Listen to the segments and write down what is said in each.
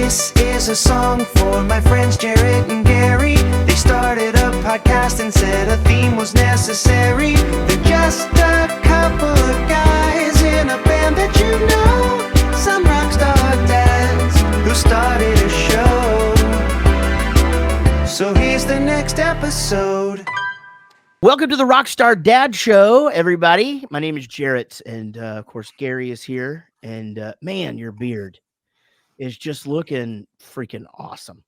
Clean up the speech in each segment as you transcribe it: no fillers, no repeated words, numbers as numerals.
This is a song for my friends Jaret and Gary. They started a podcast and said a theme was necessary. They're just a couple of guys in a band that you know. Some rockstar dads who started a show. So here's the next episode. Welcome to the Rockstar Dad Show, everybody. My name is Jaret, and of course, Gary is here. And man, your beard is just looking freaking awesome.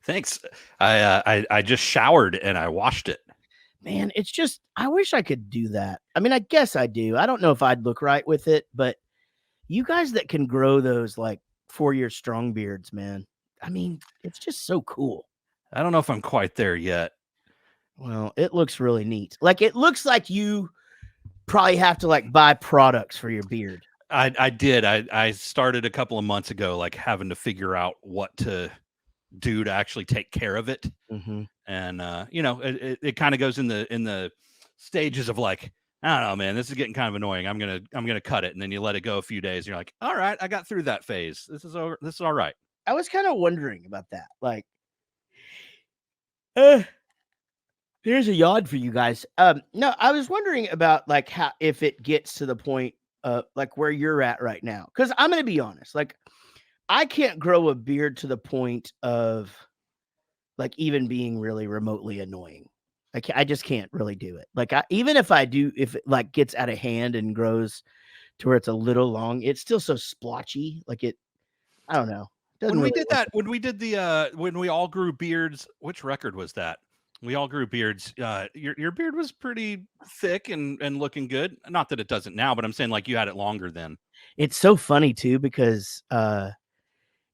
Thanks. I just showered and I washed it. Man, it's just, I wish I could do that. I mean, I guess I do. I don't know if I'd look right with it, but you guys that can grow those like 4-year strong beards, man. I mean, it's just so cool. I don't know if I'm quite there yet. Well, it looks really neat. Like, it looks like you probably have to like buy products for your beard. I did. I started a couple of months ago, like having to figure out what to do to actually take care of it. Mm-hmm. And you know, it kind of goes in the stages of like, I don't know, man, this is getting kind of annoying. I'm gonna cut it, and then you let it go a few days. And you're like, all right, I got through that phase. This is over. This is all right. I was kind of wondering about that. Like, here's a yawn for you guys. No, I was wondering about like how if it gets to the point like where you're at right now. Because I'm gonna be honest, like I can't grow a beard to the point of like even being really remotely annoying. I just can't really do it. Like even if I do, if it like gets out of hand and grows to where it's a little long, it's still so splotchy. Like it, I don't know. When we did that, when we did the when we all grew beards, which record was that? We all grew beards. Your beard was pretty thick and looking good. Not that it doesn't now, but I'm saying like you had it longer then. It's so funny too because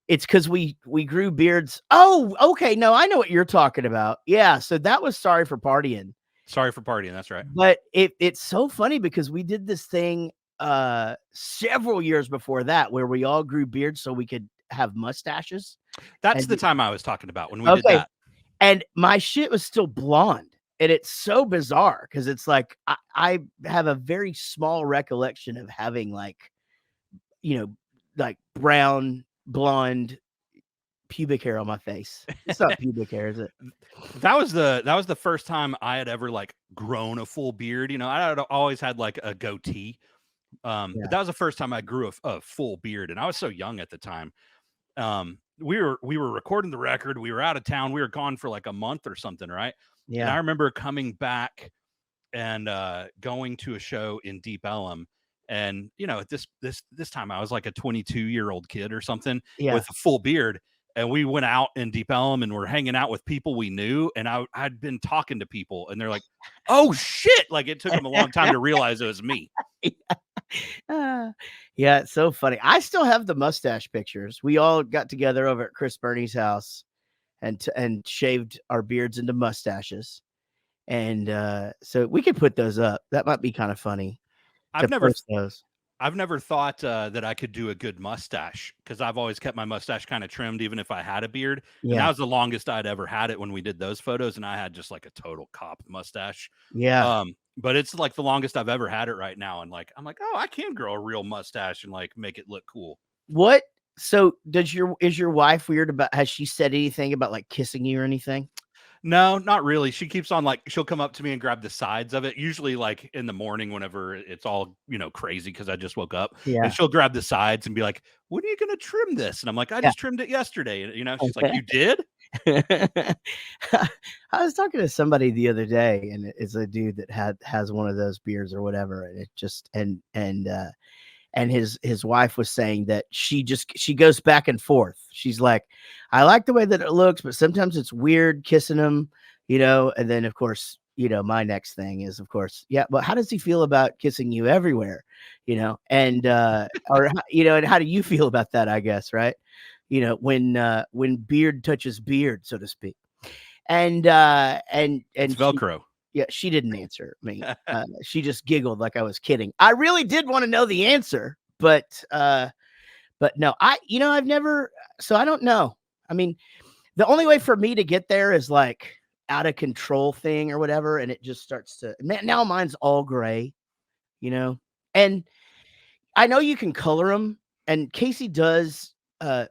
it's because we grew beards. Oh, okay. No, I know what you're talking about. Yeah, so that was Sorry for Partying. Sorry for Partying. That's right. But it's so funny because we did this thing several years before that where we all grew beards so we could have mustaches. That's the time I was talking about when we did that. And my shit was still blonde. And it's so bizarre because it's like I have a very small recollection of having like, you know, like brown, blonde pubic hair on my face. It's not pubic hair, is it? That was the first time I had ever like grown a full beard. You know, I had always had like a goatee. But that was the first time I grew a full beard, and I was so young at the time. We were recording the record. We were out of town. We were gone for like a month or something, right? Yeah. And I remember coming back and going to a show in Deep Ellum. And you know, at this time I was like a 22-year-old kid or something with a full beard. And we went out in Deep Ellum and we're hanging out with people we knew. And I'd been talking to people and they're like, oh shit. Like it took them a long time to realize it was me. Yeah, it's so funny. I still have the mustache pictures. We all got together over at Chris Burney's house and shaved our beards into mustaches. And so we could put those up. That might be kind of funny. I've never thought that I could do a good mustache because I've always kept my mustache kind of trimmed, even if I had a beard. Yeah. And that was the longest I'd ever had it when we did those photos. And I had just like a total cop mustache. Yeah. But it's like the longest I've ever had it right now. And like, I'm like, oh, I can grow a real mustache and like make it look cool. What? So is your wife weird about, has she said anything about like kissing you or anything? No, not really. She keeps on like, she'll come up to me and grab the sides of it. Usually like in the morning, whenever it's all, you know, crazy because I just woke up. Yeah. And she'll grab the sides and be like, when are you going to trim this? And I'm like, I just trimmed it yesterday. And, you know, she's like, you did? I was talking to somebody the other day and it's a dude that has one of those beards or whatever. And it just, and his wife was saying that she goes back and forth. She's like, I like the way that it looks, but sometimes it's weird kissing him, you know? And then of course, you know, my next thing is of course, yeah, but how does he feel about kissing you everywhere? You know? And, or, you know, and how do you feel about that? I guess, right. You know, when beard touches beard, so to speak. And it's Velcro. She didn't answer me. She just giggled like I was kidding. I really did want to know the answer, but no, I've never, so I don't know. I mean, the only way for me to get there is like out of control thing or whatever. And it just starts to, now mine's all gray, you know, and I know you can color them and Casey does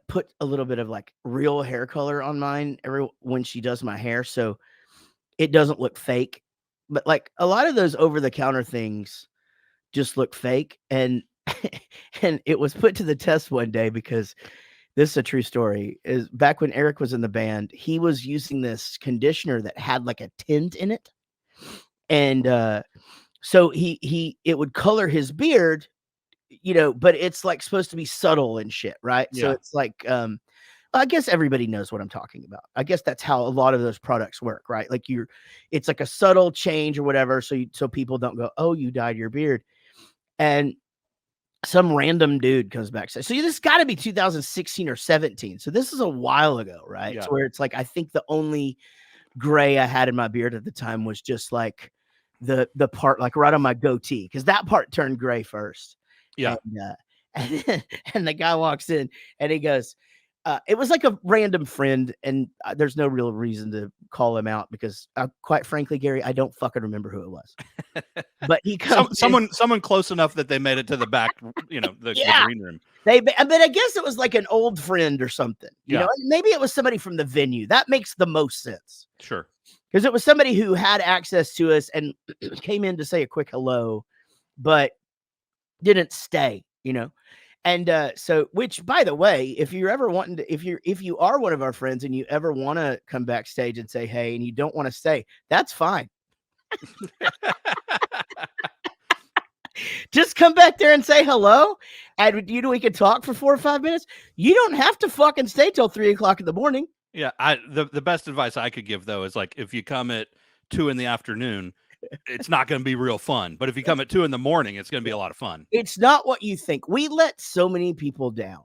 put a little bit of like real hair color on mine when she does my hair, so it doesn't look fake. But like a lot of those over the counter things just look fake, and and it was put to the test one day because this is a true story. Is back when Eric was in the band, he was using this conditioner that had like a tint in it, and so it would color his beard, but it's like supposed to be subtle and shit, right? So it's like I guess everybody knows what I'm talking about. I guess that's how a lot of those products work, right? Like it's like a subtle change or whatever, so people don't go, "Oh, you dyed your beard." And some random dude comes back. So this got to be 2016 or 17. So this is a while ago, right? So where it's like, I think the only gray I had in my beard at the time was just like the part like right on my goatee, because that part turned gray first. Yeah. And the guy walks in and he goes, it was like a random friend, and there's no real reason to call him out because, quite frankly, Gary, I don't fucking remember who it was. But he comes someone close enough that they made it to the back, the green room. But I guess it was like an old friend or something. You know, maybe it was somebody from the venue. That makes the most sense. Sure, because it was somebody who had access to us and came in to say a quick hello, but didn't stay. And so, which, by the way, if you're ever wanting to, if you are one of our friends and you ever want to come backstage and say hey, and you don't want to stay, that's fine. Just come back there and say hello, and we can talk for 4 or 5 minutes. You don't have to fucking stay till 3 o'clock in the morning. Yeah, the best advice I could give though is like if you come at 2 p.m, it's not going to be real fun. But if you come at 2 a.m, it's going to be a lot of fun. It's not what you think. We let so many people down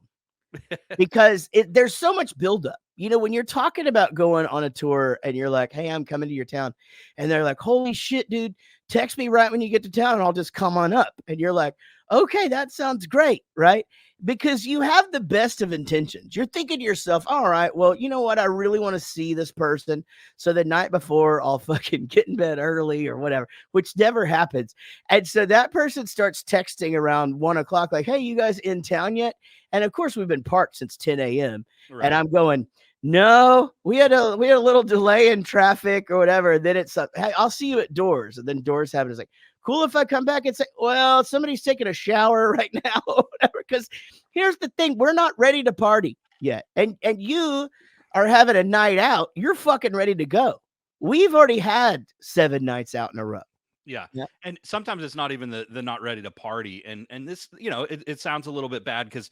because there's so much buildup. When you're talking about going on a tour and you're like, hey, I'm coming to your town. And they're like, holy shit, dude, text me right when you get to town and I'll just come on up. And you're like, okay, that sounds great, right? Because you have the best of intentions. You're thinking to yourself, all right, well, you know what? I really want to see this person. So the night before, I'll fucking get in bed early or whatever, which never happens. And so that person starts texting around 1 o'clock, like, hey, you guys in town yet? And of course, we've been parked since 10 a.m. Right. And I'm going, no, we had a little delay in traffic or whatever. And then it's hey, I'll see you at Doors. And then Doors have it. It's like, cool if I come back and say, well, somebody's taking a shower right now or whatever. Because here's the thing, we're not ready to party yet. And you are having a night out. You're fucking ready to go. We've already had 7 nights out in a row. Yeah. And sometimes it's not even the not ready to party. And this, it sounds a little bit bad because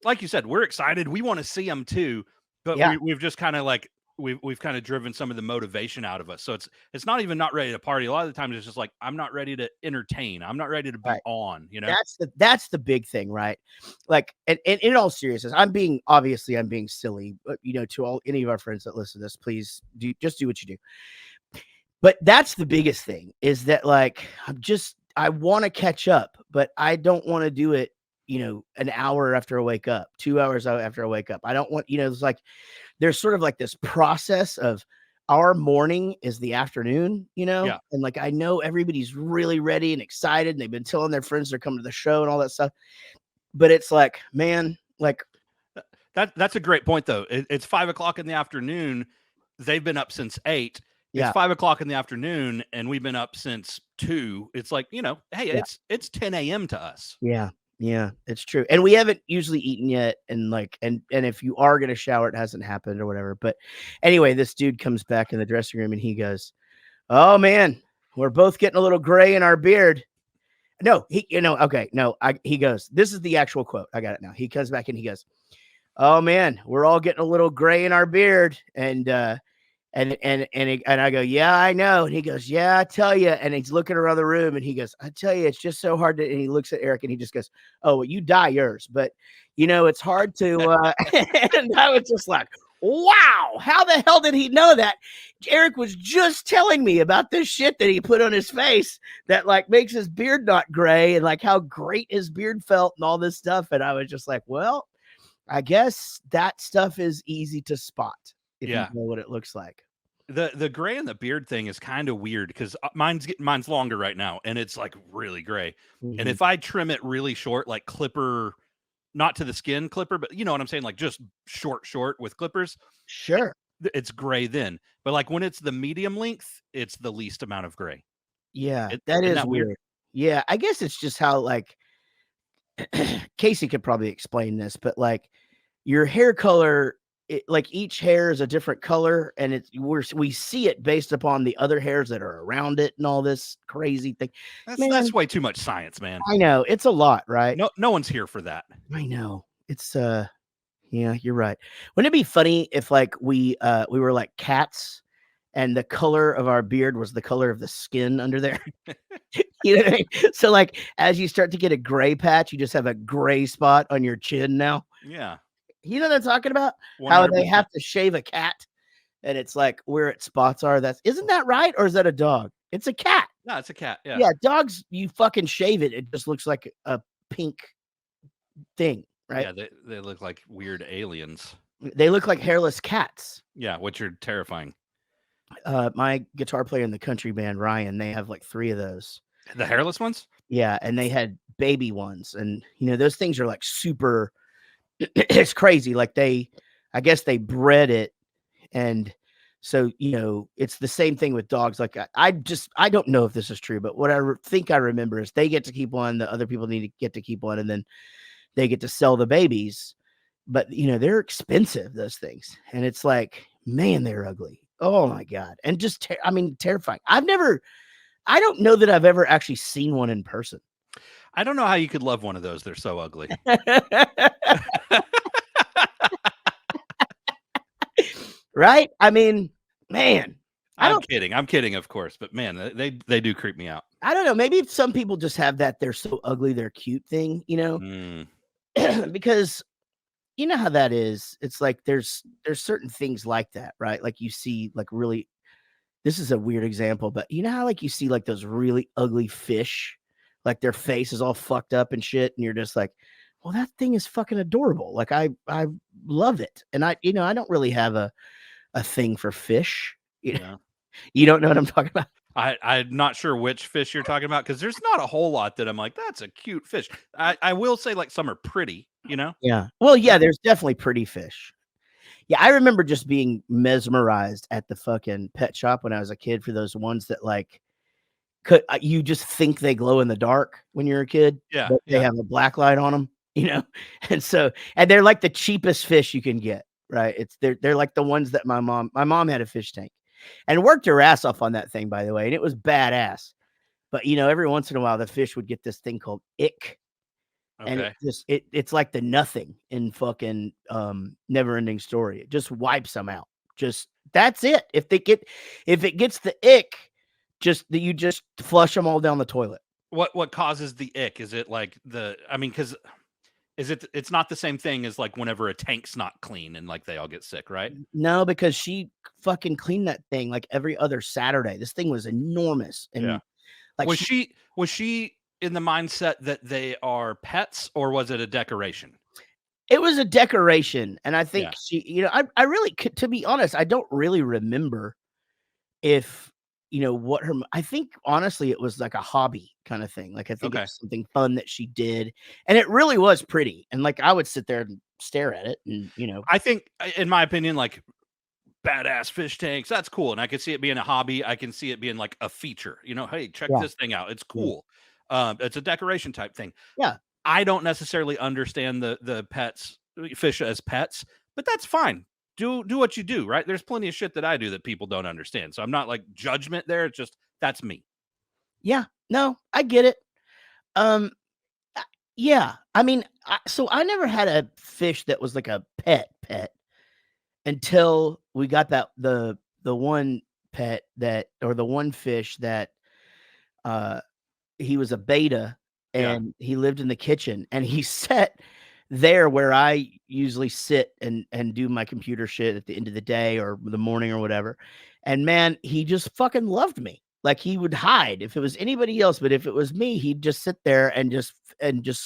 like you said, we're excited. We want to see them too. But we've just kind of like we've kind of driven some of the motivation out of us. So it's not even not ready to party. A lot of the times it's just like I'm not ready to entertain. I'm not ready to be on. That's the big thing, right? Like, and in all seriousness, I'm being silly. But to any of our friends that listen to this, please do what you do. But that's the biggest thing is that like I want to catch up, but I don't want to do it. An hour after I wake up, 2 hours after I wake up. I don't want, it's like, there's sort of like this process of our morning is the afternoon, and like, I know everybody's really ready and excited and they've been telling their friends they're coming to the show and all that stuff. But it's like, man, like that's a great point though. It's 5 o'clock in the afternoon. They've been up since 8. It's 5 o'clock in the afternoon and we've been up since 2. It's like, hey, it's 10 a.m. to us. Yeah, it's true. And we haven't usually eaten yet. And like, and if you are going to shower, it hasn't happened or whatever. But anyway, this dude comes back in the dressing room and he goes, oh man, we're both getting a little gray in our beard. No, he goes, this is the actual quote. I got it now. He comes back and he goes, oh man, we're all getting a little gray in our beard. And I go, yeah, I know. And he goes, yeah, I tell you. And he's looking around the room and he goes, I tell you, it's just so hard to, and he looks at Eric and he just goes, oh, well, you dye yours, but it's hard to, and I was just like, wow, how the hell did he know that? Eric was just telling me about this shit that he put on his face that like makes his beard not gray and like how great his beard felt and all this stuff. And I was just like, well, I guess that stuff is easy to spot. If you know what it looks like. The gray and the beard thing is kind of weird because mine's longer right now and it's like really gray. Mm-hmm. And if I trim it really short, like clipper not to the skin clipper, but you know what I'm saying? Like just short with clippers. Sure. It's gray then. But like when it's the medium length, it's the least amount of gray. Yeah, that Isn't is that weird? Yeah, I guess it's just how, like, Casey could probably explain this, but like your hair color, like each hair is a different color, and we see it based upon the other hairs that are around it and all this crazy thing. That's way too much science, man. I know, it's a lot, right? No one's here for that. I know. It's yeah, you're right. Wouldn't it be funny if like we were like cats and the color of our beard was the color of the skin under there? You know what I mean? So like as you start to get a gray patch, you just have a gray spot on your chin now. Yeah. You know what I'm talking about? 100%. How they have to shave a cat and it's like where its spots are. Isn't that right? Or is that a dog? It's a cat. No, it's a cat. Yeah. Yeah, dogs, you fucking shave it. It just looks like a pink thing, right? Yeah, they look like weird aliens. They look like hairless cats. Yeah, which are terrifying. My guitar player in the country band, Ryan, they have like 3 of those. The hairless ones? Yeah, and they had baby ones. And, you know, those things are like super, it's crazy. Like I guess they bred it. And so, you know, it's the same thing with dogs. Like I don't know if this is true, but what I think I remember is they get to keep one, the other people need to get to keep one, and then they get to sell the babies. But, you know, they're expensive, those things. And it's like, man, they're ugly. Oh my God. And just, terrifying. I don't know that I've ever actually seen one in person. I don't know how you could love one of those. They're so ugly. Right? I mean, man. I'm kidding, of course. But man, they do creep me out. I don't know. Maybe some people just have that they're so ugly, they're cute thing, you know? Because you know how that is. It's like there's certain things like that, right? Like you see like really, this is a weird example, but you know how like you see like those really ugly fish, like their face is all fucked up and shit, and you're just like, well, that thing is fucking adorable. Like I love it. And I don't really have a thing for fish. You know, you don't know what I'm talking about. I'm not sure which fish you're talking about because there's not a whole lot that I'm like, that's a cute fish. I will say like some are pretty, you know? Yeah. Well, yeah, there's definitely pretty fish. Yeah, I remember just being mesmerized at the fucking pet shop when I was a kid for those ones that like you just think they glow in the dark when you're a kid. Yeah. But they have a black light on them, you know? And they're like the cheapest fish you can get, right? They're like the ones that my mom had a fish tank and worked her ass off on that thing, by the way. And it was badass. But you know, every once in a while the fish would get this thing called ick. Okay. And it's like the nothing in fucking Never Ending Story. It just wipes them out. Just that's it. If it gets the ick, you just flush them all down the toilet. What causes the ick? Is it like because it's not the same thing as like whenever a tank's not clean and like they all get sick, right? No, because she fucking cleaned that thing like every other Saturday. This thing was enormous. And like was she in the mindset that they are pets, or was it a decoration? It was a decoration. And I think she, you know, I really, to be honest, I don't really remember if, you know, I think honestly, it was like a hobby kind of thing. Like I think it was something fun that she did. And it really was pretty. And like, I would sit there and stare at it and, you know. I think, in my opinion, like badass fish tanks, that's cool. And I can see it being a hobby. I can see it being like a feature, you know, hey, check this thing out. It's cool. It's a decoration type thing. Yeah. I don't necessarily understand the fish as pets, but that's fine. Do what you do, right? There's plenty of shit that I do that people don't understand. So I'm not like judgment there. It's just, that's me. Yeah, no, I get it. Yeah. I mean, so I never had a fish that was like a pet until we got the one pet or the one fish that, he was a beta and he lived in the kitchen and he sat there where I usually sit and do my computer shit at the end of the day or the morning or whatever. And man, he just fucking loved me. Like he would hide if it was anybody else, but if it was me, he'd just sit there and just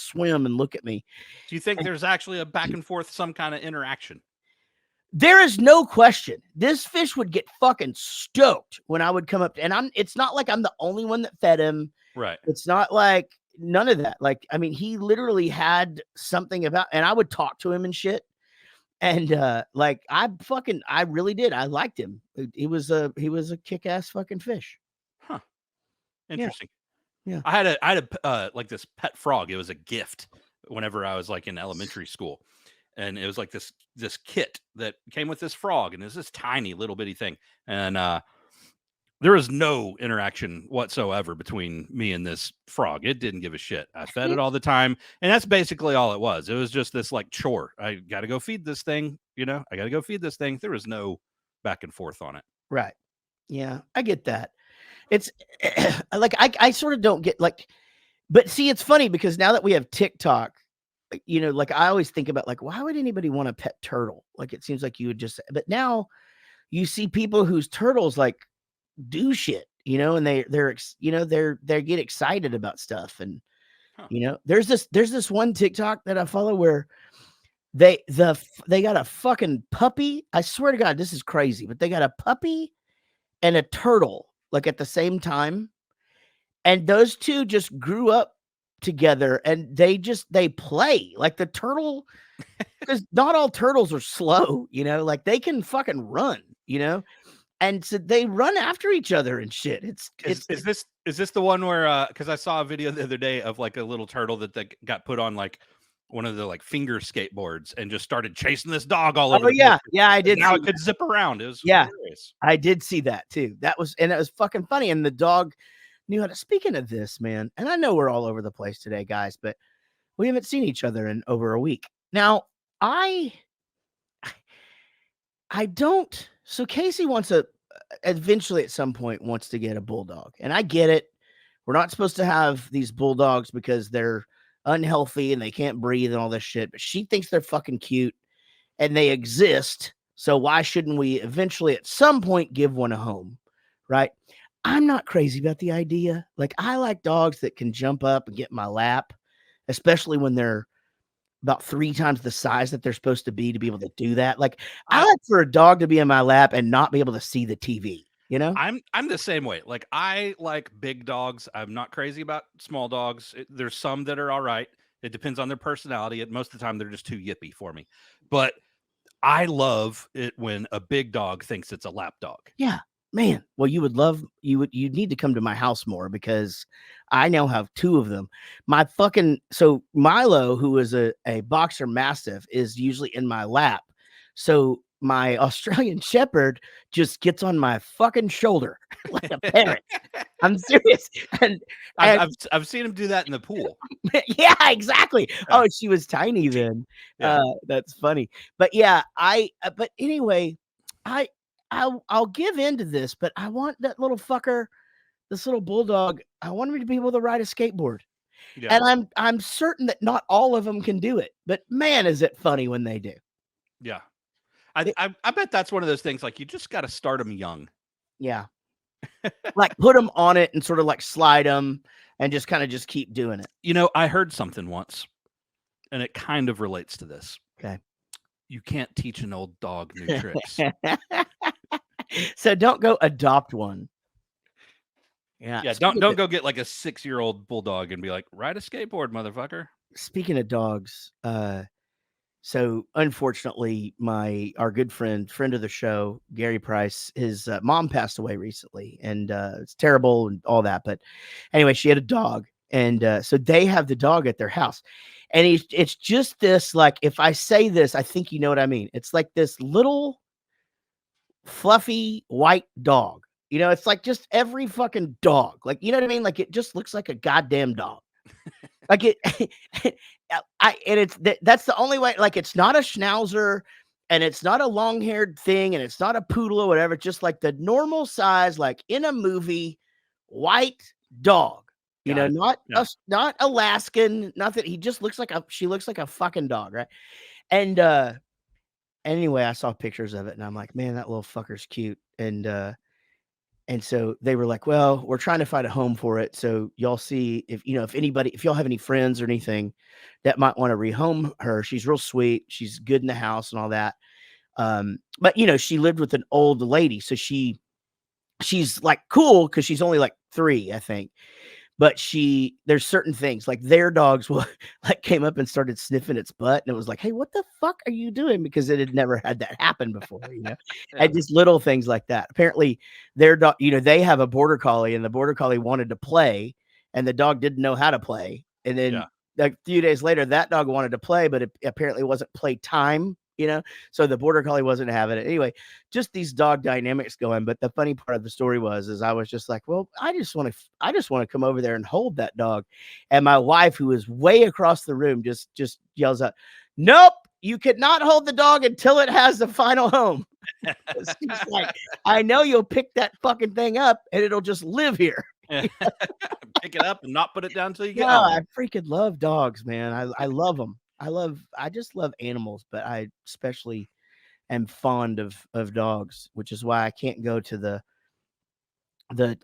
swim and look at me. Do you think there's actually a back and forth, some kind of interaction? There is no question. This fish would get fucking stoked when I would come up and it's not like I'm the only one that fed him. Right. It's not like, none of that. Like, I mean, he literally had something about, and I would talk to him and shit. And like I really did. I liked him. He was a kick-ass fucking fish. Huh. Interesting. Yeah. I had a like this pet frog. It was a gift whenever I was like in elementary school. And it was like this kit that came with this frog, and it's this tiny little bitty thing. And there was no interaction whatsoever between me and this frog. It didn't give a shit. I fed it all the time, and that's basically all it was. It was just this like chore. I got to go feed this thing. I got to go feed this thing. There was no back and forth on it. Right. Yeah, I get that. It's like I sort of don't get like, but see, it's funny because now that we have TikTok, like I always think about like, why would anybody want a pet turtle? Like, it seems like you would just, but now you see people whose turtles like do shit, and they get excited about stuff. And, there's this one TikTok that I follow where they got a fucking puppy. I swear to God, this is crazy, but they got a puppy and a turtle like at the same time. And those two just grew up together, and they play like the turtle, because not all turtles are slow, like they can fucking run, and so they run after each other and shit. Is this the one where because I saw a video the other day of like a little turtle that got put on like one of the like finger skateboards and just started chasing this dog all over. Oh yeah, yeah, I did. Now it could zip around. It was hilarious. I did see that too. That was fucking funny. And the dog knew how to. Speaking of this, man, and I know we're all over the place today, guys, but we haven't seen each other in over a week now. I don't. So Casey eventually at some point wants to get a bulldog, and I get it. We're not supposed to have these bulldogs because they're unhealthy and they can't breathe and all this shit, but she thinks they're fucking cute and they exist. So why shouldn't we eventually at some point give one a home? Right. I'm not crazy about the idea. Like, I like dogs that can jump up and get in my lap, especially when they're about 3 times the size that they're supposed to be able to do that. Like, I like for a dog to be in my lap and not be able to see the TV. I'm the same way. Like, I like big dogs. I'm not crazy about small dogs. There's some that are all right. It depends on their personality. Most of the time, they're just too yippy for me. But I love it when a big dog thinks it's a lap dog. Yeah, man. Well, you'd need to come to my house more, because I now have 2 of them. So Milo, who is a boxer mastiff, is usually in my lap. So my Australian Shepherd just gets on my fucking shoulder like a parrot. I'm serious. And I've seen him do that in the pool. Yeah, exactly. Oh, she was tiny then. Yeah. That's funny. But yeah, but anyway, I'll give in to this, but I want that little fucker, this little bulldog. I want him to be able to ride a skateboard. Yeah. And I'm certain that not all of them can do it, but man, is it funny when they do. Yeah. I bet that's one of those things, like, you just got to start them young. Yeah. Like, put them on it and sort of like slide them and just kind of just keep doing it. I heard something once, and it kind of relates to this. Okay. You can't teach an old dog new tricks. So don't go adopt one. Yeah. Yeah. Don't go get like a 6-year-old bulldog and be like, ride a skateboard, motherfucker. Speaking of dogs, so unfortunately, our good friend of the show, Gary Price, his mom passed away recently, and it's terrible and all that. But anyway, she had a dog, and so they have the dog at their house, and it's just this, like, if I say this, I think you know what I mean. It's like this little fluffy white dog. It's like just every fucking dog. Like, you know what I mean? Like, it just looks like a goddamn dog. Like that's the only way. Like, it's not a schnauzer, and it's not a long-haired thing, and it's not a poodle or whatever. It's just like the normal size, like in a movie, white dog. Not Alaskan, nothing. He just looks like she looks like a fucking dog, right? And anyway, I saw pictures of it, and I'm like, man, that little fucker's cute. And so they were like, well, we're trying to find a home for it. So y'all see if y'all have any friends or anything that might want to rehome her. She's real sweet. She's good in the house and all that. But she lived with an old lady. So she's like cool, because she's only like 3, I think. But there's certain things like their dogs will like came up and started sniffing its butt, and it was like, "Hey, what the fuck are you doing?" Because it had never had that happen before, Yeah. and just little things like that. Apparently, their dog, they have a border collie, and the border collie wanted to play, and the dog didn't know how to play, and then a few days later, that dog wanted to play, but it apparently wasn't play time. So the border collie wasn't having it. Anyway, just these dog dynamics going. But the funny part of the story is I was just like, well, I just want to come over there and hold that dog. And my wife, who is way across the room, just yells out, "Nope, you cannot hold the dog until it has the final home." She's like, "I know you'll pick that fucking thing up and it'll just live here." Pick it up and not put it down until you get No, home. I freaking love dogs, man. I love them. I just love animals, but I especially am fond of dogs, which is why I can't go to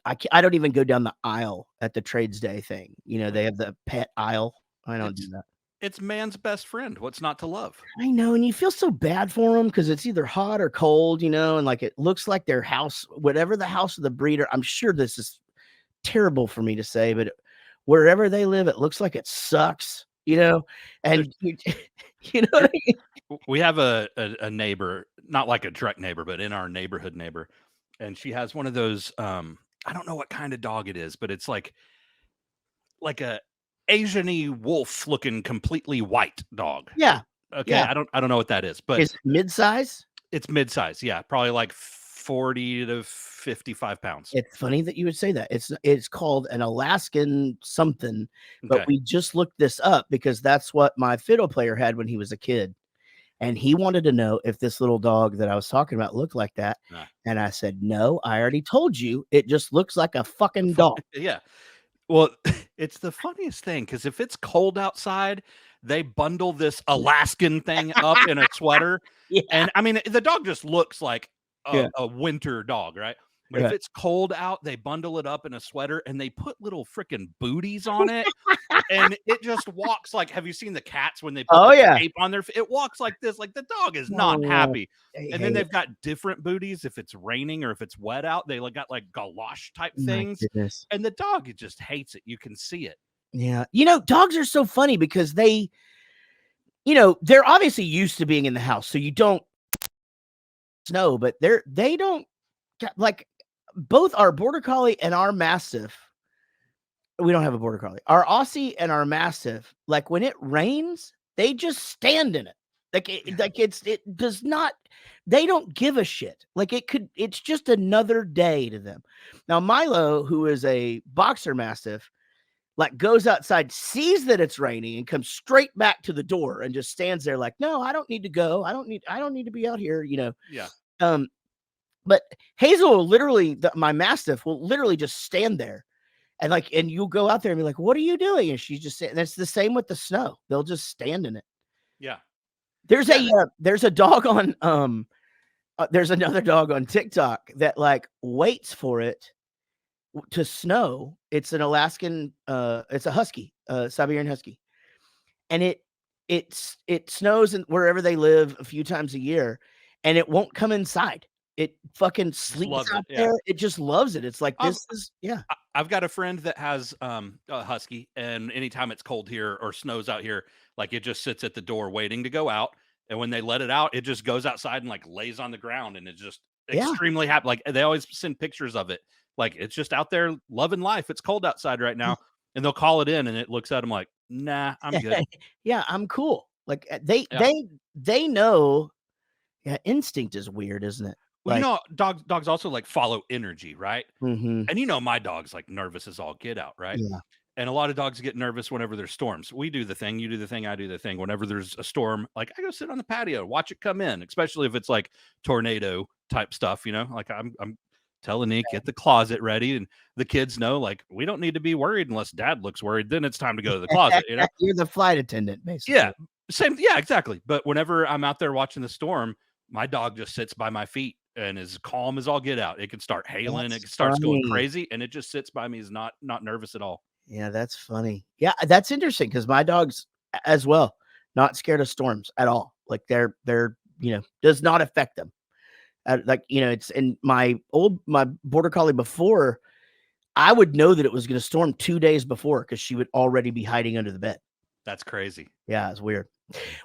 I don't even go down the aisle at the Trades Day thing. They have the pet aisle. I don't do that. It's man's best friend. What's not to love? I know, and you feel so bad for them because it's either hot or cold, and like it looks like their house, whatever the house of the breeder. I'm sure this is terrible for me to say, but wherever they live, it looks like it sucks, and what I mean? We have a neighbor, not like a direct neighbor, but in our neighborhood neighbor. And she has one of those, I don't know what kind of dog it is, but it's like a Asian-y wolf looking completely white dog. Yeah. Okay. Yeah. I don't know what that is, but it's mid-size. It's mid-size. Yeah. Probably like 40 to 55 pounds. It's funny that you would say that. It's called an Alaskan something, but we just looked this up because that's what my fiddle player had when he was a kid. And he wanted to know if this little dog that I was talking about looked like that. And I said, "No, I already told you. It just looks like a fucking dog." Yeah. Well, it's the funniest thing because if it's cold outside, they bundle this Alaskan thing up in a sweater. Yeah. And I mean, the dog just looks like a winter dog, right? But if it's cold out, they bundle it up in a sweater and they put little freaking booties on it. And it just walks like, have you seen the cats when they put tape on their it walks like this, like the dog is not happy. And then they've got different booties if it's raining or if it's wet out. They got like galosh type things. And the dog, it just hates it. You can see it. Yeah. Dogs are so funny because they're obviously used to being in the house. So you don't know, but they don't like both our border collie and our mastiff. We don't have a border collie. Our Aussie and our mastiff, like when it rains, they just stand in it. It does not, they don't give a shit. It's just another day to them. Now, Milo, who is a boxer mastiff, like goes outside, sees that it's raining and comes straight back to the door and just stands there like, "No, I don't need to go. I don't need to be out here." Yeah. But Hazel will literally, my mastiff will literally just stand there. And you'll go out there and be like, "What are you doing?" And she's just saying, and it's the same with the snow. They'll just stand in it. Yeah. There's a dog on, there's another dog on TikTok that like waits for it to snow. It's an Alaskan, it's a husky, Siberian husky. And it snows wherever they live a few times a year and it won't come inside. It fucking sleeps out there. It just loves it. It's like, I've got a friend that has a husky, and anytime it's cold here or snows out here, like it just sits at the door waiting to go out. And when they let it out, it just goes outside and like lays on the ground and it's just extremely happy. Like they always send pictures of it. Like it's just out there loving life. It's cold outside right now. And they'll call it in and it looks at them like, "Nah, I'm good." Yeah, I'm cool. Like they know. Yeah, instinct is weird, isn't it? Well, dogs also like follow energy, right? Mm-hmm. And my dog's like nervous as all get out, right? Yeah. And a lot of dogs get nervous whenever there's storms. We do the thing, you do the thing, I do the thing. Whenever there's a storm, like I go sit on the patio, watch it come in, especially if it's like tornado type stuff, like I'm telling Nick, get the closet ready. And the kids know, like, we don't need to be worried unless dad looks worried. Then it's time to go to the closet. You're the flight attendant, basically. Yeah. Same. Yeah, exactly. But whenever I'm out there watching the storm, my dog just sits by my feet and is calm as all get out. It can start hailing, it starts going crazy, and it just sits by me. Is not nervous at all. Yeah, that's funny. Yeah, that's interesting because my dog's as well not scared of storms at all. Like they're does not affect them. It's in my border collie before. I would know that it was going to storm 2 days before because she would already be hiding under the bed. That's crazy. Yeah, it's weird.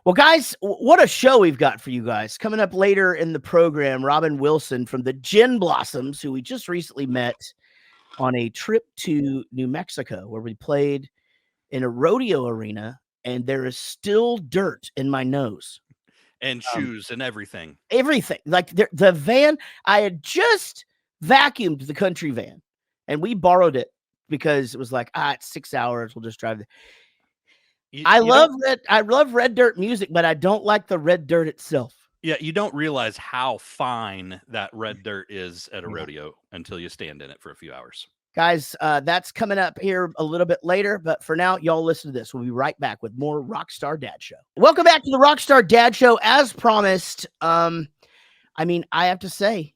Well, guys, what a show we've got for you guys. Coming up later in the program, Robin Wilson from the Gin Blossoms, who we just recently met on a trip to New Mexico, where we played in a rodeo arena, and there is still dirt in my nose. And shoes and everything. Everything. Like the van, I had just vacuumed the country van, and we borrowed it because it was like, it's 6 hours. We'll just drive. I love red dirt music, but I don't like the red dirt itself. Yeah, you don't realize how fine that red dirt is at a rodeo until you stand in it for a few hours. Guys, that's coming up here a little bit later, but for now, y'all listen to this. We'll be right back with more Rockstar Dad Show. Welcome back to the Rockstar Dad Show. As promised, I have to say,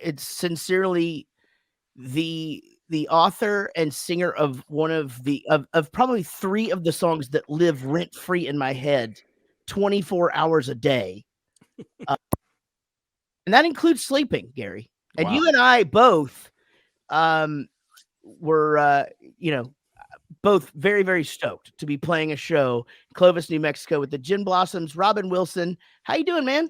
it's sincerely the author and singer of one of of probably 3 of the songs that live rent-free in my head 24 hours a day. And that includes sleeping, Gary. And you and I both were, both very, very stoked to be playing a show in Clovis, New Mexico with the Gin Blossoms. Robin Wilson, how you doing, man?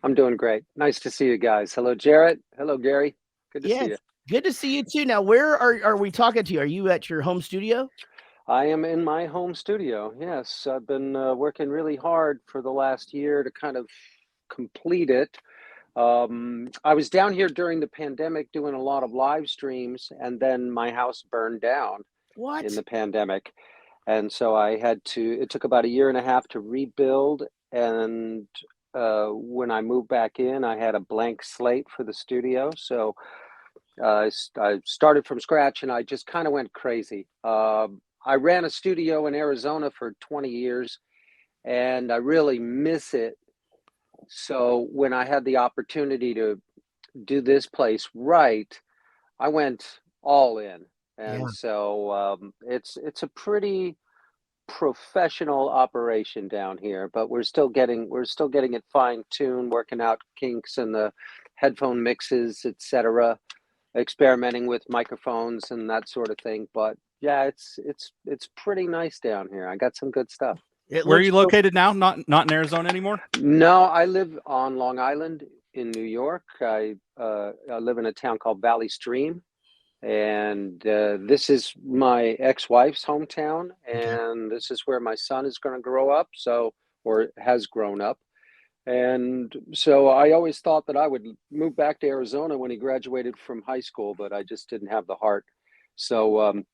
I'm doing great. Nice to see you guys. Hello, Jaret. Hello, Gary. Good to see you. Good to see you too. Now, where are we talking to you? Are you at your home studio? I am in my home studio. Yes, I've been working really hard for the last year to kind of complete it. I was down here during the pandemic doing a lot of live streams, and then my house burned down in the pandemic. And so it took about a year and a half to rebuild. And when I moved back in, I had a blank slate for the studio. So I started from scratch, and I just kind of went crazy. I ran a studio in Arizona for 20 years, and I really miss it. So when I had the opportunity to do this place right, I went all in. And so it's a pretty professional operation down here, but we're still getting it fine-tuned, working out kinks in the headphone mixes, etc., experimenting with microphones and that sort of thing. But yeah, it's pretty nice down here. I got some good stuff. Where are you located now? Not in Arizona anymore? No, I live on Long Island in New York. I live in a town called Valley Stream, and this is my ex-wife's hometown, and this is where my son is going to grow up, or has grown up. And so I always thought that I would move back to Arizona when he graduated from high school, but I just didn't have the heart. So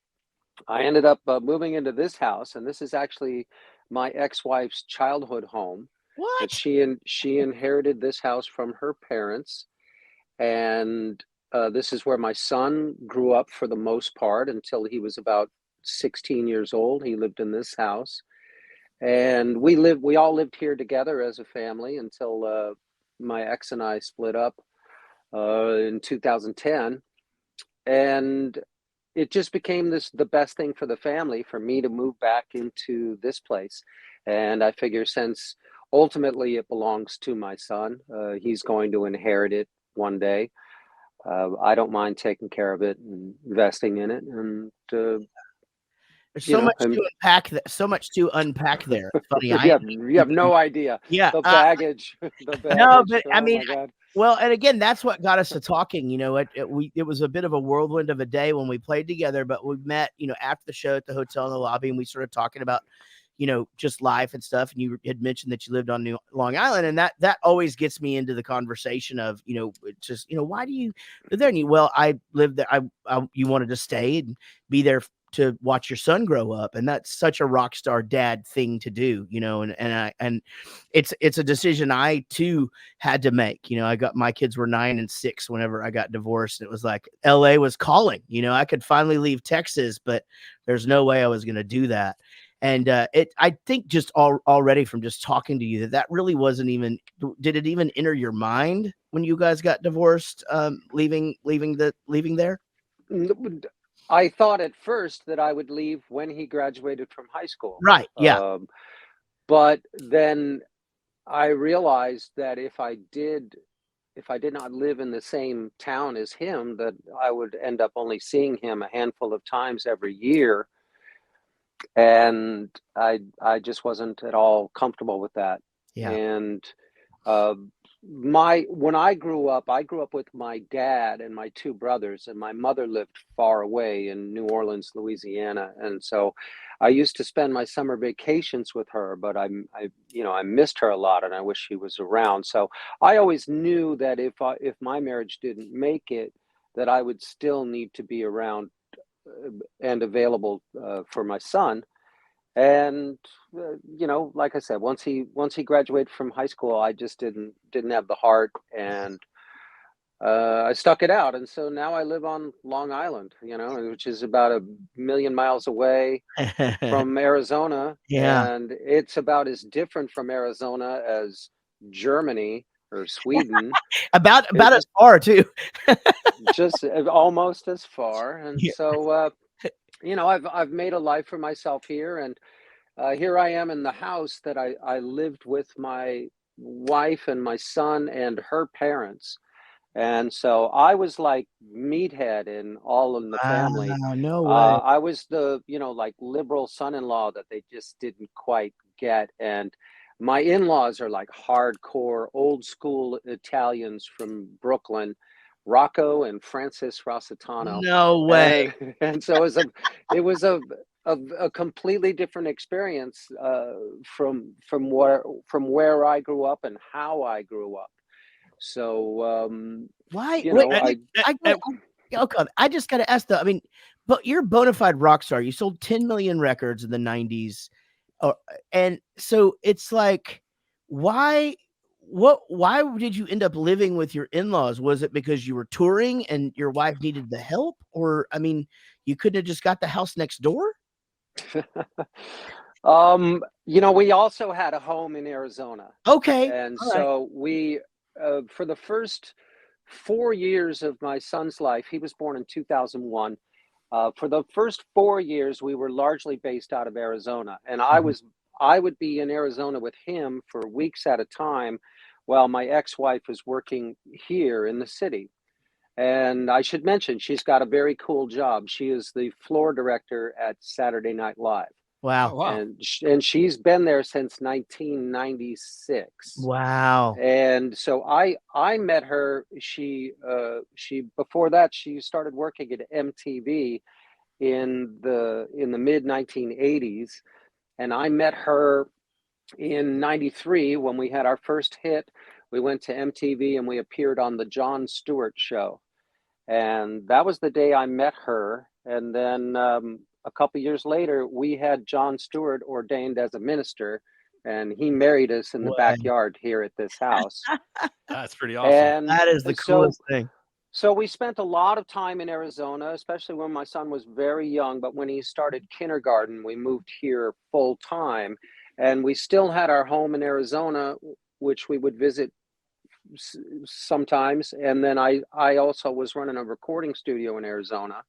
I ended up moving into this house, and this is actually my ex-wife's childhood home. What? She inherited this house from her parents, and this is where my son grew up for the most part until he was about 16 years old. He lived in this house. And we all lived here together as a family until my ex and I split up in 2010. And it just became the best thing for the family for me to move back into this place. And I figure since ultimately it belongs to my son, he's going to inherit it one day. I don't mind taking care of it and investing in it. And there's so much to unpack. So much to unpack there. Funny, you have no idea. Yeah, the baggage. No, but I mean, well, and again, that's what got us to talking. It was a bit of a whirlwind of a day when we played together, but we met, after the show at the hotel in the lobby, and we started talking about, just life and stuff. And you had mentioned that you lived on Long Island, and that always gets me into the conversation of, why do you live there? And I lived there. You wanted to stay and be there to watch your son grow up, and that's such a rock star dad thing to do, and it's a decision I too had to make. My kids were 9 and 6 whenever I got divorced, and it was like LA was calling. I could finally leave Texas, but there's no way I was going to do that. And I think just already from just talking to you that really wasn't even. Did it even enter your mind when you guys got divorced? Leaving there. I thought at first that I would leave when he graduated from high school. Right. Yeah. But then I realized that if I did if I did not live in the same town as him, that I would end up only seeing him a handful of times every year. And I just wasn't at all comfortable with that. Yeah. And when I grew up with my dad and my two brothers, and my mother lived far away in New Orleans, Louisiana. And so I used to spend my summer vacations with her, but I missed her a lot, and I wish she was around. So I always knew that if my marriage didn't make it, that I would still need to be around and available for my son. And like I said, once he graduated from high school, I just didn't have the heart, and I stuck it out. And so now I live on Long Island, which is about 1,000,000 miles away from Arizona. Yeah. And it's about as different from Arizona as Germany or Sweden. about as far too. Just almost as far. And Yeah. so I've made a life for myself here, and here I am in the house that I lived with my wife and my son and her parents. And so I was like meathead in all in the family. Wow, no way. I was the, like liberal son-in-law that they just didn't quite get. And my in-laws are like hardcore old school Italians from Brooklyn, Rocco and Francis Rossitano. No way. And so it was a completely different experience from where I grew up and how I grew up. So Why? I I just got to ask though. I mean, but you're a bona fide rock star. You sold 10 million records in the 90s. And so it's like, why did you end up living with your in-laws? Was it because you were touring and your wife needed the help? Or, I mean, you couldn't have just got the house next door? We also had a home in Arizona. Okay. And all right. so we, for the first 4 years of my son's life, he was born in 2001. For the first 4 years, we were largely based out of Arizona, and I would be in Arizona with him for weeks at a time while my ex-wife was working here in the city. And I should mention, she's got a very cool job. She is the floor director at Saturday Night Live. Wow. Oh, wow. And she's been there since 1996. Wow. And so I met her. She before that, she started working at MTV in the mid 1980s, and I met her in 93 when we had our first hit. We went to MTV and we appeared on the Jon Stewart show, and that was the day I met her. And then a couple years later, we had Jon Stewart ordained as a minister, and he married us in the backyard here at this house. That's pretty awesome. And that is the coolest thing. So we spent a lot of time in Arizona, especially when my son was very young. But when he started kindergarten, we moved here full time, and we still had our home in Arizona, which we would visit sometimes. And then I also was running a recording studio in Arizona.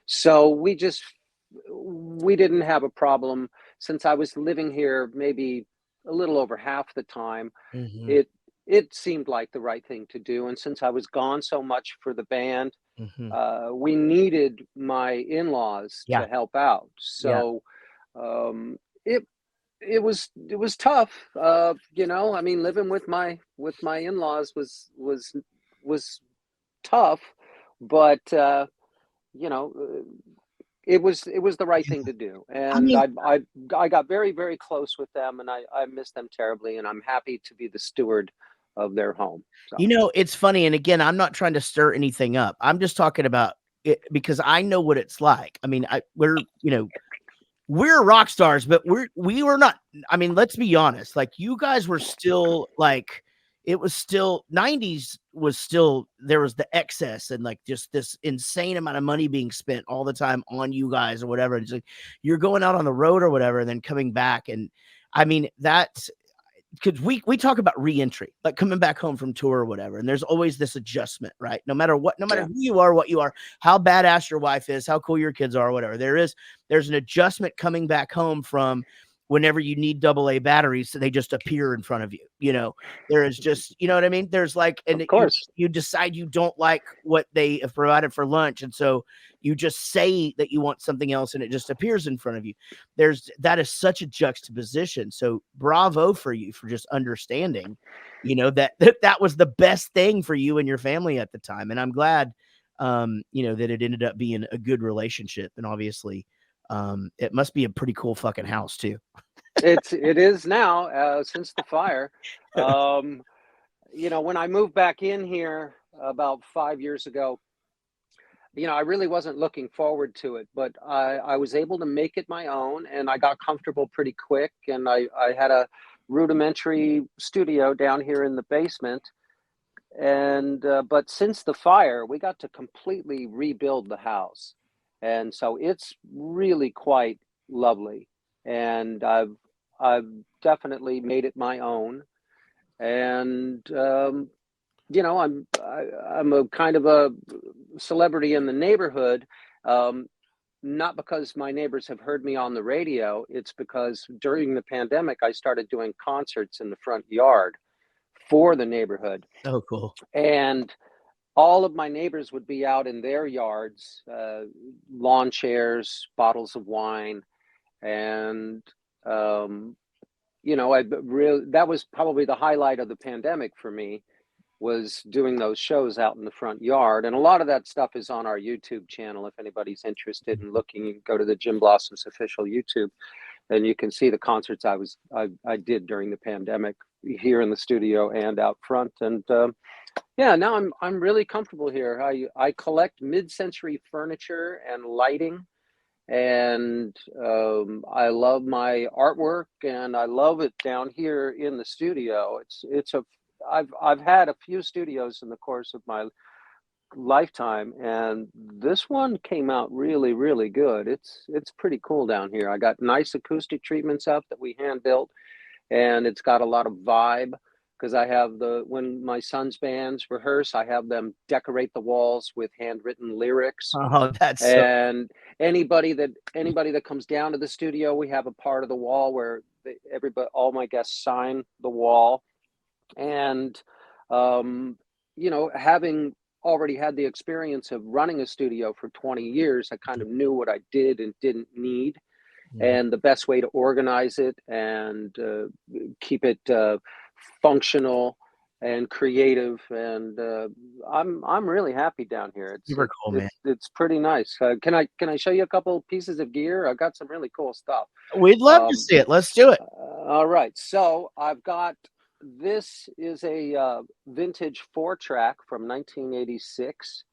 So we didn't have a problem. Since I was living here maybe a little over half the time, it seemed like the right thing to do. And since I was gone so much for the band, we needed my in-laws to help out. So it was tough. I mean, living with my in-laws was tough, but it was the right thing to do. And I got very, very close with them, and I miss them terribly, and I'm happy to be the steward of their home. So. It's funny. And again, I'm not trying to stir anything up. I'm just talking about it because I know what it's like. I mean, we're rock stars, but we were not. I mean, let's be honest. Like, you guys were still like, it was still 90s was still, there was the excess and like just this insane amount of money being spent all the time on you guys or whatever. And it's like, you're going out on the road or whatever, and then coming back. And I mean, that's because we talk about re-entry, like coming back home from tour or whatever. And there's always this adjustment, right? No matter who you are, what you are, how badass your wife is, how cool your kids are, whatever. There's an adjustment coming back home from whenever you need AA batteries, they just appear in front of you. You know, there is just, you know what I mean? There's like, and Of course. you decide you don't like what they have provided for lunch. And so you just say that you want something else and it just appears in front of you. That is such a juxtaposition. So bravo for you for just understanding, you know, that was the best thing for you and your family at the time. And I'm glad, you know, that it ended up being a good relationship. And obviously, it must be a pretty cool fucking house too. It is now, since the fire. You know, when I moved back in here about 5 years ago, you know, I really wasn't looking forward to it, but I was able to make it my own, and I got comfortable pretty quick. And I had a rudimentary studio down here in the basement. And but since the fire, we got to completely rebuild the house. And so it's really quite lovely. And I've definitely made it my own. And you know, I'm a kind of a celebrity in the neighborhood. Not because my neighbors have heard me on the radio. It's because during the pandemic, I started doing concerts in the front yard for the neighborhood. Oh, cool. And all of my neighbors would be out in their yards, lawn chairs, bottles of wine. And, you know, that was probably the highlight of the pandemic for me, was doing those shows out in the front yard. And a lot of that stuff is on our YouTube channel. If anybody's interested in looking, you can go to the Jim Blossom's official YouTube, and you can see the concerts I did during the pandemic here in the studio and out front. And yeah, now I'm really comfortable here. I collect mid-century furniture and lighting, and I love my artwork, and I love it down here in the studio. I've had a few studios in the course of my lifetime, and this one came out really, really good. It's pretty cool down here. I got nice acoustic treatments up that we hand built, and it's got a lot of vibe, because I have when my son's bands rehearse, I have them decorate the walls with handwritten lyrics. Oh, that's and anybody that comes down to the studio, we have a part of the wall where all my guests sign the wall. And you know, having already had the experience of running a studio for 20 years, I kind of knew what I did and didn't need, and the best way to organize it and keep it functional and creative. And I'm really happy down here. It's super cool, man. It's pretty nice. Can I show you a couple pieces of gear? I've got some really cool stuff. We'd love to see it. Let's do it. All right. So this is a vintage 4-track from 1986.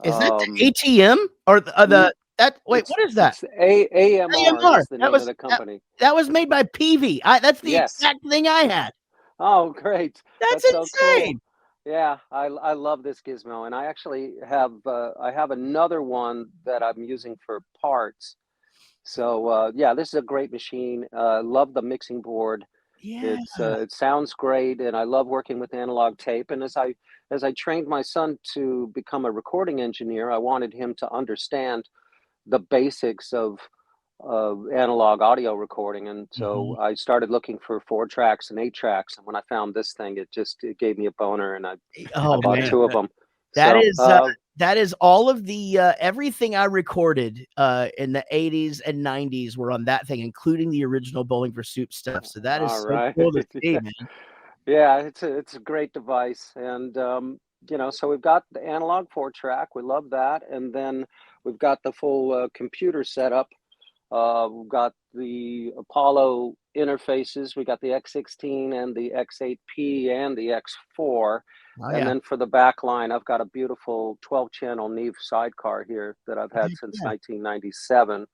Is that the ATM or the that? Wait, what is that? AMR is the name of the company. That was made by Peavy. That's the exact thing I had. Oh, great! That's insane. So cool. Yeah, I love this gizmo, and I actually have another one that I'm using for parts. So yeah, this is a great machine. Love the mixing board. Yeah. It sounds great, and I love working with analog tape. And as I trained my son to become a recording engineer, I wanted him to understand the basics of analog audio recording. And so I started looking for 4 tracks and 8 tracks. And when I found this thing, it gave me a boner, and I bought 2 of them. That is all of the everything I recorded in the 80s and 90s were on that thing, including the original Bowling for Soup stuff. So that is so cool to see, man. Yeah, it's a great device. And you know, so we've got the analog 4-track. We love that. And then we've got the full computer setup. We've got the Apollo interfaces. We got the X16 and the X8P and the X4. And then for the back line, I've got a beautiful 12-channel Neve sidecar here that I've had since 1997.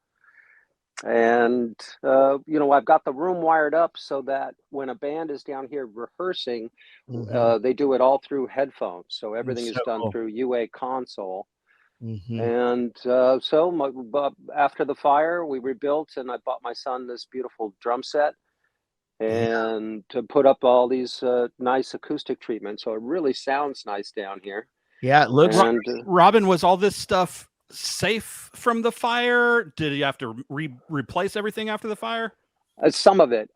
And, you know, I've got the room wired up so that when a band is down here rehearsing, they do it all through headphones. So everything is done through UA console. And so after the fire, we rebuilt, and I bought my son this beautiful drum set, and to put up all these nice acoustic treatments, so it really sounds nice down here. Yeah, it looks. And, Robin, was all this stuff safe from the fire? Did you have to replace everything after the fire? Some of it.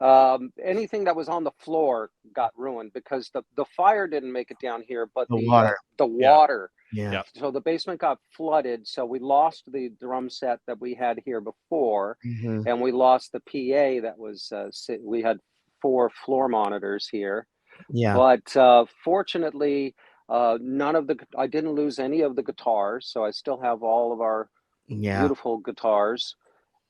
Anything that was on the floor got ruined because the fire didn't make it down here, but The water. the Yeah. water. Yeah. Yeah. So the basement got flooded. So we lost the drum set that we had here before, Mhm. and we lost the PA that was. We had 4 floor monitors here, Yeah. but fortunately, none of the. I didn't lose any of the guitars, so I still have all of our Yeah. beautiful guitars.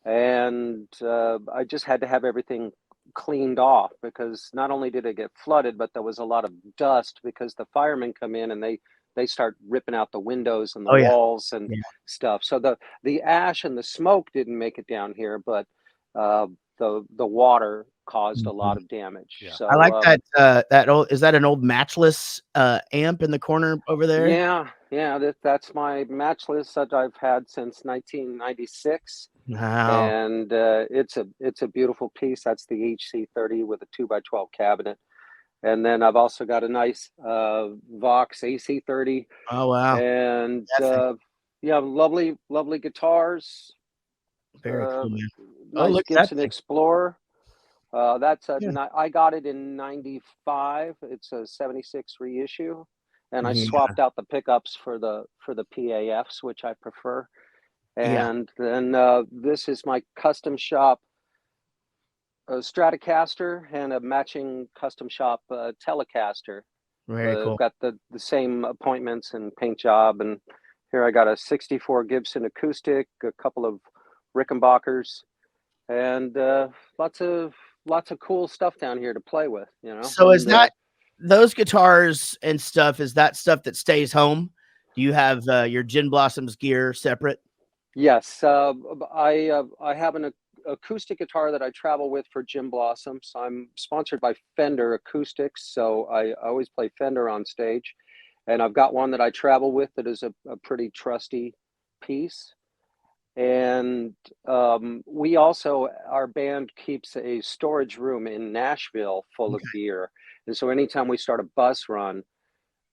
And I just had to have everything cleaned off because not only did it get flooded, but there was a lot of dust because the firemen come in and they start ripping out the windows and the Oh, yeah. walls and Yeah. stuff. So the ash and the smoke didn't make it down here, but uh, the water caused a lot Mhm. of damage. Yeah. I like So that old is that an old matchless, amp in the corner over there? yeah, that's my matchless that I've had since 1996. Wow. And it's a beautiful piece. That's the HC30 with a 2x12 cabinet. And then I've also got a nice Vox AC30 Oh, wow. and Definitely. yeah, lovely guitars. Very Uh, cool, man. Oh, nice look at that Gibson thing. Explorer. Yeah. I got it in '95. It's a '76 reissue, and I Yeah. swapped out the pickups for the PAFs, which I prefer. Yeah. And then this is my custom shop Stratocaster and a matching custom shop Telecaster. Very cool. Got the same appointments and paint job. And here I got a '64 Gibson acoustic, a couple of Rickenbackers, and lots of cool stuff down here to play with. You know, So is and that those guitars and stuff, is that stuff that stays home? Do you have, your Gin Blossoms gear separate? yes, I have an acoustic guitar that I travel with for Jim Blossoms. I'm sponsored by Fender Acoustics, so I always play Fender on stage. And I've got one that I travel with that is a pretty trusty piece. And we also, our band keeps a storage room in Nashville full of Okay. gear. And so anytime we start a bus run,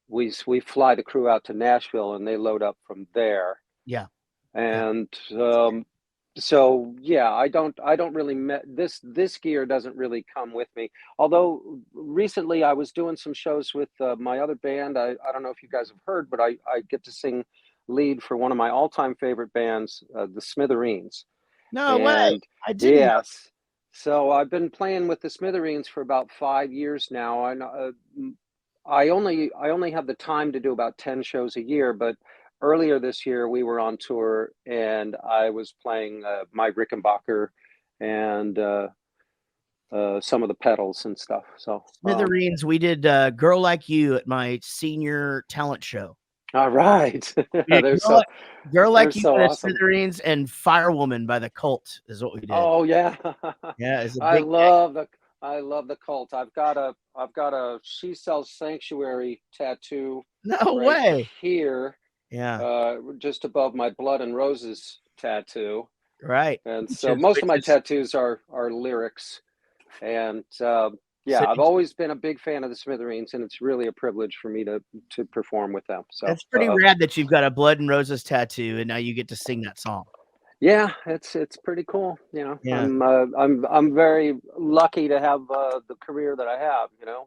we fly the crew out to Nashville and they load up from there. Yeah. Yeah. And so yeah, I don't really this gear doesn't really come with me. Although recently I was doing some shows with my other band. I don't know if you guys have heard, but I get to sing lead for one of my all-time favorite bands, the Smithereens. No way. And I didn't know. yes, so I've been playing with the Smithereens for about 5 years now. And I only have the time to do about 10 shows a year, but earlier this year we were on tour and I was playing my Rickenbacker and some of the pedals and stuff. So Smithereens, we did, Girl Like You at my senior talent show. all right. We did Girl They're Like You so by the awesome. Smithereens and Firewoman by the Cult is what we did. Oh yeah. Yeah, it's a I big gig. love the I love the Cult. I've got a She Sells Sanctuary tattoo No right way. here, Yeah, just above my Blood and Roses tattoo. right. And Which so is most of which my is tattoos are lyrics. And so yeah, I've always been a big fan of the Smithereens, and it's really a privilege for me to perform with them. So that's pretty rad that you've got a Blood and Roses tattoo and now you get to sing that song. yeah, it's pretty cool. You know, Yeah. I'm very lucky to have the career that I have. You know,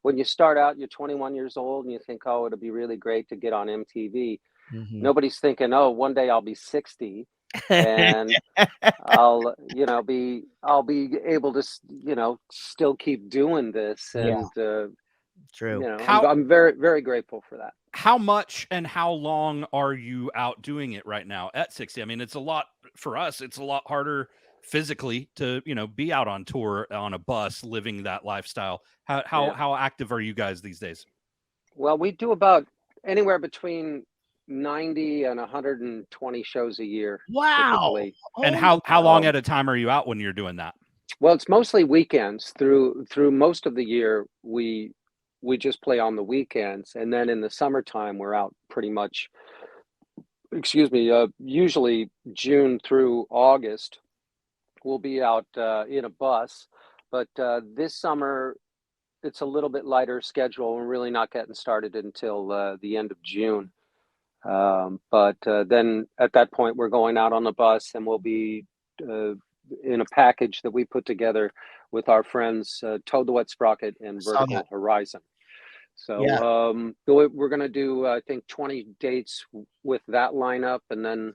when you start out, you're 21 years old, and you think, oh, it'd be really great to get on MTV. Mhm. Nobody's thinking, oh, one day I'll be 60 and I'll be able to still keep doing this. Yeah, And true. How I'm very, very grateful for that. how much and how long are you out doing it right now at 60? I mean, it's a lot for us. It's a lot harder physically to, be out on tour on a bus, living that lifestyle. Yeah. How active are you guys these days? Well, we do about anywhere between 90 and 120 shows a year, Wow. typically. And Holy how long Um, at a time are you out when you're doing that? well, it's mostly weekends. Through most of the year, we just play on the weekends, and then in the summertime, we're out pretty much. Excuse me. Usually June through August, we'll be out in a bus, but this summer it's a little bit lighter schedule. We're really not getting started until the end of June. But then at that point, we're going out on the bus and we'll be in a package that we put together with our friends Toad the Wet Sprocket and Vertical Horizon. So we're going to do, I think, 20 dates with that lineup, and then,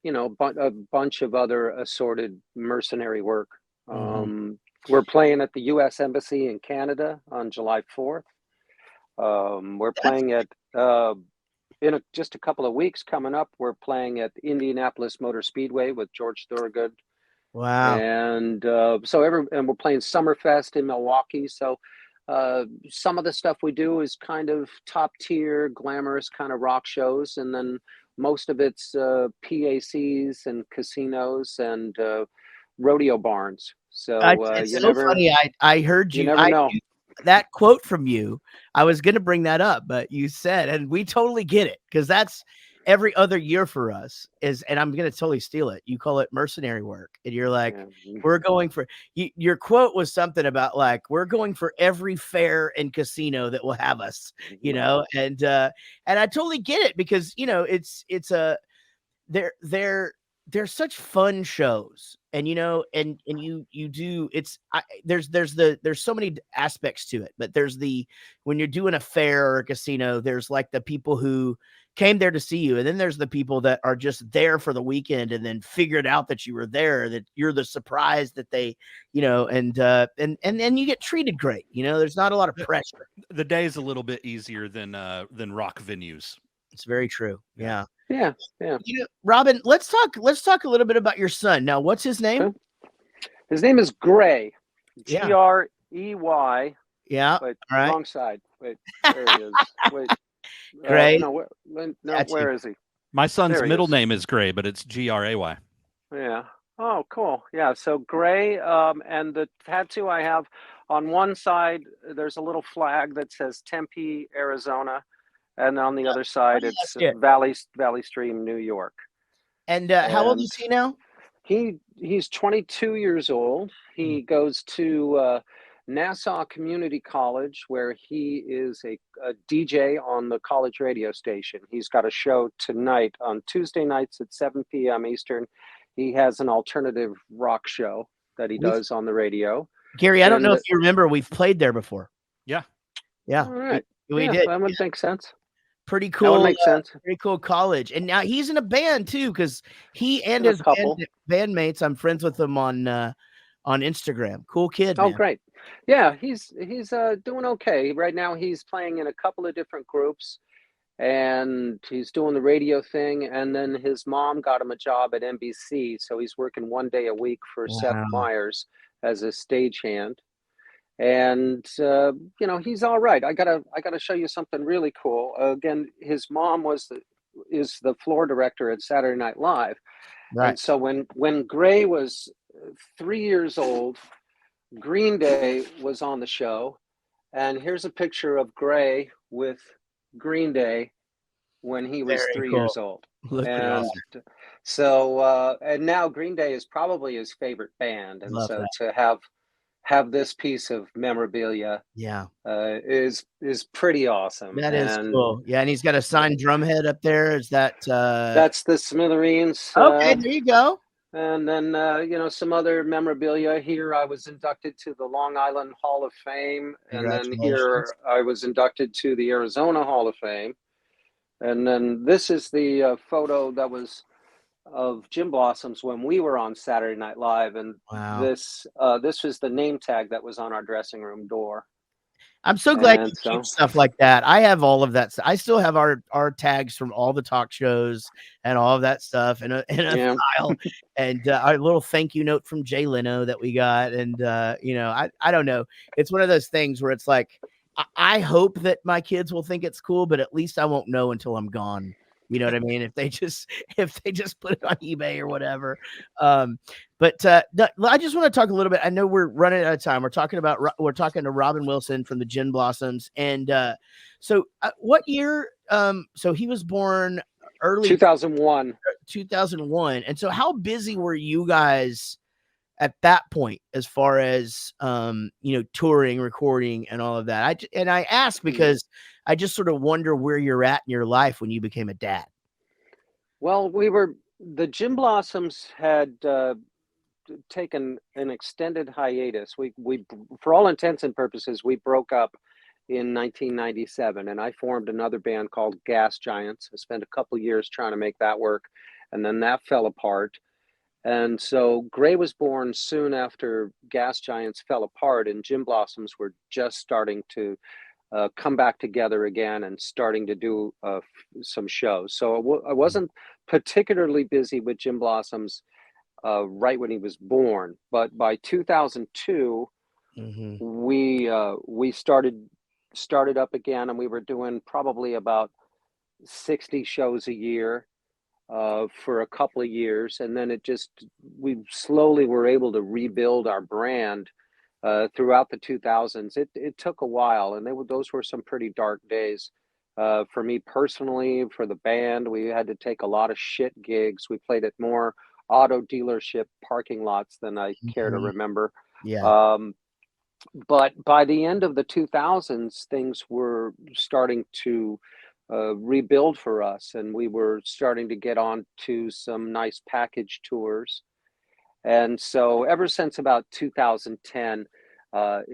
you know, a bunch of other assorted mercenary work. We're playing at the U.S. Embassy in Canada on July 4th. We're playing at, in just a couple of weeks coming up, we're playing at Indianapolis Motor Speedway with George Thorogood. Wow. And and we're playing Summerfest in Milwaukee. So some of the stuff we do is kind of top tier, glamorous kind of rock shows. And then most of it's PACs and casinos and rodeo barns. So it's so funny. I heard you. You never know. That quote from you. I was going to bring that up, but you said, and we totally get it, because that's every other year for us is, and I'm going to totally steal it. You call it mercenary work, and you're like, we're going for. Your quote was something about like, we're going for every fair and casino that will have us, you know, and I totally get it, because you know it's they're such fun shows, and you know, and you do, there's so many aspects to it, but there's when you're doing a fair or a casino, there's like the people who came there to see you, and then there's the people that are just there for the weekend and then figured out that you were there, that you're the surprise that they, you know, and you get treated great, you know, there's not a lot of pressure. The day is a little bit easier than rock venues. It's very true. Yeah. You know, Robin, let's talk a little bit about your son. Now, what's his name? His name is Gray. Yeah. Grey. Yeah. Wait, all right. wrong side. Wait, there he is. Wait. Gray. Where is he? My son's middle name is Gray, but it's Gray. Yeah. Oh, cool. Yeah. So Gray, and the tattoo I have on one side, there's a little flag that says Tempe, Arizona. And on the other side, it's Valley Stream, New York. And how old is he now? He's 22 years old. He goes to Nassau Community College, where he is a DJ on the college radio station. He's got a show tonight on Tuesday nights at 7 p.m. Eastern. He has an alternative rock show that he does on the radio. Gary, I don't know if you remember, we've played there before. Yeah. All right. We did. That would make sense. Pretty cool. That would make sense. Pretty cool college. And now he's in a band too, because he and his bandmates, I'm friends with them on Instagram. Cool kid. Oh, man. Great. Yeah, he's doing okay. Right now he's playing in a couple of different groups, and he's doing the radio thing. And then his mom got him a job at NBC, so he's working 1 day a week for Seth Meyers as a stagehand. And you know, he's all right. I gotta show you something really cool. Again, his mom is the floor director at Saturday Night Live. Right. And so when Gray was 3 years old, Green Day was on the show, and here's a picture of Gray with Green Day when he was 3 years old. And so and now Green Day is probably his favorite band, and so to have this piece of memorabilia is pretty awesome. That is cool. Yeah, and he's got a signed drum head up there. Is that that's the Smithereens. Okay, there you go. And then you know, some other memorabilia here. I was inducted to the Long Island Hall of Fame, and then here I was inducted to the Arizona Hall of Fame. And then this is the photo that was of Gin Blossoms when we were on Saturday Night Live, and this was the name tag that was on our dressing room door. I'm so glad you keep stuff like that. I have all of that. I still have our tags from all the talk shows and all of that stuff in a file, and our little thank you note from Jay Leno that we got. And you know, I don't know. It's one of those things where it's like, I hope that my kids will think it's cool, but at least I won't know until I'm gone. You know what I mean? If they just put it on eBay or whatever. But I just want to talk a little bit. I know we're running out of time. We're talking to Robin Wilson from the Gin Blossoms. And so what year? So he was born early 2001. 2001. And so how busy were you guys at that point, as far as you know, touring, recording, and all of that? I ask because I just sort of wonder where you're at in your life when you became a dad. Well, the Gin Blossoms had taken an extended hiatus. We for all intents and purposes, we broke up in 1997, and I formed another band called Gas Giants. I spent a couple years trying to make that work, and then that fell apart. And so Gray was born soon after Gas Giants fell apart, and Gin Blossoms were just starting to come back together again and starting to do some shows. So I wasn't particularly busy with Gin Blossoms right when he was born, but by 2002, we started up again, and we were doing probably about 60 shows a year for a couple of years, and then we slowly were able to rebuild our brand throughout the 2000s. It took a while, and those were some pretty dark days for me personally, for the band. We had to take a lot of shit gigs. We played at more auto dealership parking lots than I care to remember. Yeah. But by the end of the 2000s, things were starting to rebuild for us, and we were starting to get on to some nice package tours. And so ever since about 2010, ever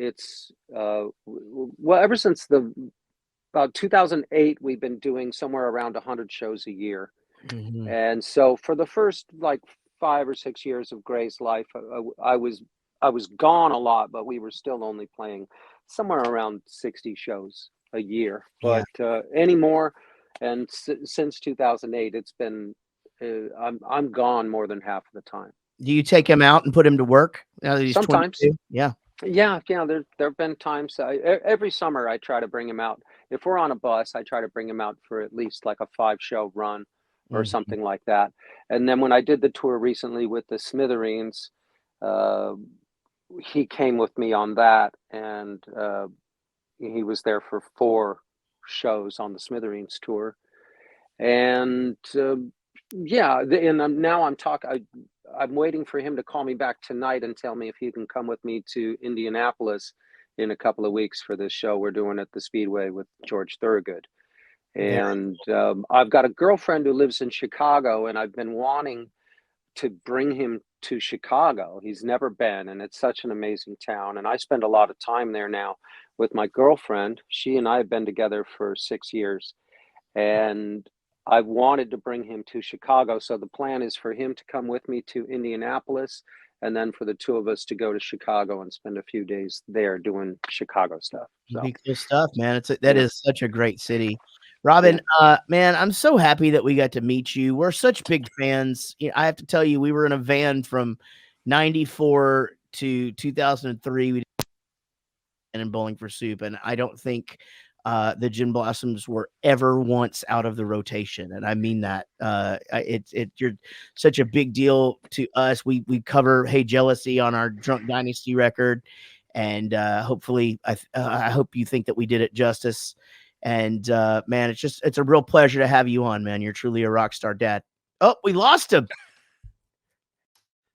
since about 2008, we've been doing somewhere around 100 shows a year. And so for the first like 5 or 6 years of Gray's life, I was gone a lot, but we were still only playing somewhere around 60 shows a year. But anymore, and since 2008, it's been I'm gone more than half of the time. Do you take him out and put him to work now that he's Sometimes? 22? Yeah. There have been times every summer I try to bring him out. If we're on a bus, I try to bring him out for at least like a 5-show run or something like that. And then when I did the tour recently with the Smithereens, he came with me on that, and he was there for 4 shows on the Smithereens tour. And I'm waiting for him to call me back tonight and tell me if he can come with me to Indianapolis in a couple of weeks for this show we're doing at the Speedway with George Thorogood. And I've got a girlfriend who lives in Chicago, and I've been wanting to bring him to Chicago. He's never been, and it's such an amazing town. And I spend a lot of time there now with my girlfriend. She and I have been together for 6 years, and I've wanted to bring him to Chicago. So the plan is for him to come with me to Indianapolis, and then for the two of us to go to Chicago and spend a few days there doing Chicago stuff. So. Big cool stuff, man. That is such a great city. Robin, man, I'm so happy that we got to meet you. We're such big fans. I have to tell you, we were in a van from 94 to 2003 and in Bowling for Soup, and I don't think the Gin Blossoms were ever once out of the rotation, and I mean that. You're such a big deal to us. We cover Hey Jealousy on our Drunk Dynasty record, and hopefully I hope you think that we did it justice. And man, it's a real pleasure to have you on, man. You're truly a rock star dad. Oh, we lost him.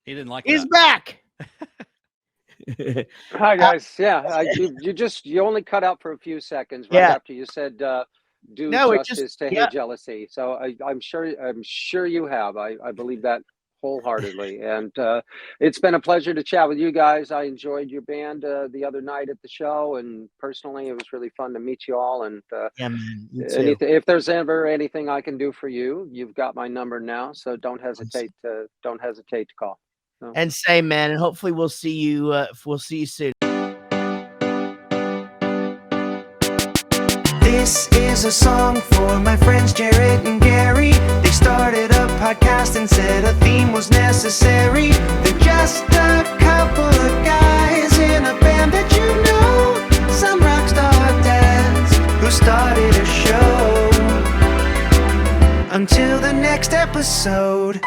He didn't like He's that. back. Hi guys. You only cut out for a few seconds right after you said justice to Hey Jealousy. So I'm sure you have. I believe that wholeheartedly, and it's been a pleasure to chat with you guys. I enjoyed your band the other night at the show, and personally it was really fun to meet you all. And if there's ever anything I can do for you, you've got my number now, so don't hesitate to call. So. And same, man, and hopefully we'll see you soon. This is a song for my friends Jaret and Gary. They started a podcast and said a theme was necessary. They're just a couple of guys in a band that you know, some rockstar dads who started a show. Until the next episode.